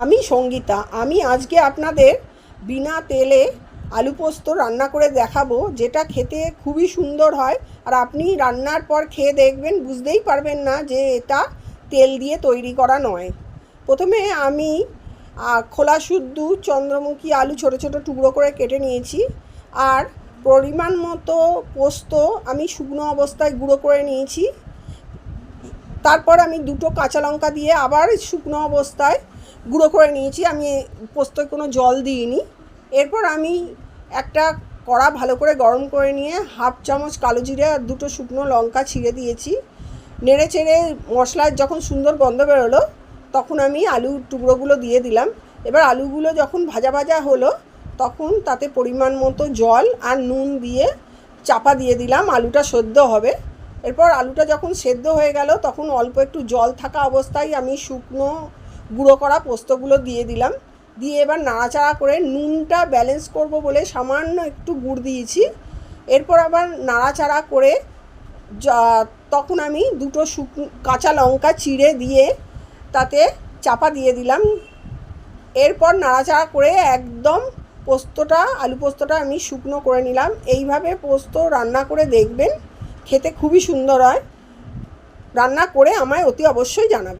আমি সঙ্গীতা। আমি আজকে আপনাদের বিনা তেলে আলু পোস্ত রান্না করে দেখাবো, যেটা খেতে খুবই সুন্দর হয়। আর আপনি রান্নার পর খেয়ে দেখবেন, বুঝতেই পারবেন না যে এটা তেল দিয়ে তৈরি করা নয়। প্রথমে আমি খোলা শুদ্ধ চন্দ্রমুখী আলু ছোটো ছোটো টুকরো করে কেটে নিয়েছি। আর পরিমাণ মতো পোস্ত আমি শুকনো অবস্থায় গুঁড়ো করে নিয়েছি। তারপর আমি দুটো কাঁচা লঙ্কা দিয়ে আবার শুকনো অবস্থায় গুঁড়ো করে নিয়েছি। আমি পোস্তয় কোনো জল দিইনি। এরপর আমি একটা কড়া ভালো করে গরম করে নিয়ে হাফ চামচ কালো জিরে আর দুটো শুকনো লঙ্কা ছিঁড়ে দিয়েছি। নেড়ে চেড়ে মশলার যখন সুন্দর গন্ধ বেরোলো, তখন আমি আলুর টুকরোগুলো দিয়ে দিলাম। এবার আলুগুলো যখন ভাজা ভাজা হলো, তখন তাতে পরিমাণ মতো জল আর নুন দিয়ে চাপা দিয়ে দিলাম, আলুটা সেদ্ধ হবে। এরপর আলুটা যখন সেদ্ধ হয়ে গেল, তখন অল্প একটু জল থাকা অবস্থায় আমি শুকনো গুঁড়ো করা পোস্তগুলো দিয়ে দিলাম। দিয়ে এবার নাড়াচাড়া করে নুনটা ব্যালেন্স করব বলে সামান্য একটু গুড় দিয়েছি। এরপর আবার নাড়াচাড়া করে তখন আমি দুটো কাঁচা লঙ্কা চিড়ে দিয়ে তাতে চাপা দিয়ে দিলাম। এরপর নাড়াচাড়া করে একদম আলু পোস্তটা আমি শুকনো করে নিলাম। এইভাবে পোস্ত রান্না করে দেখবেন, খেতে খুবই সুন্দর হয়। রান্না করে আমায় অতি অবশ্যই জানাবেন।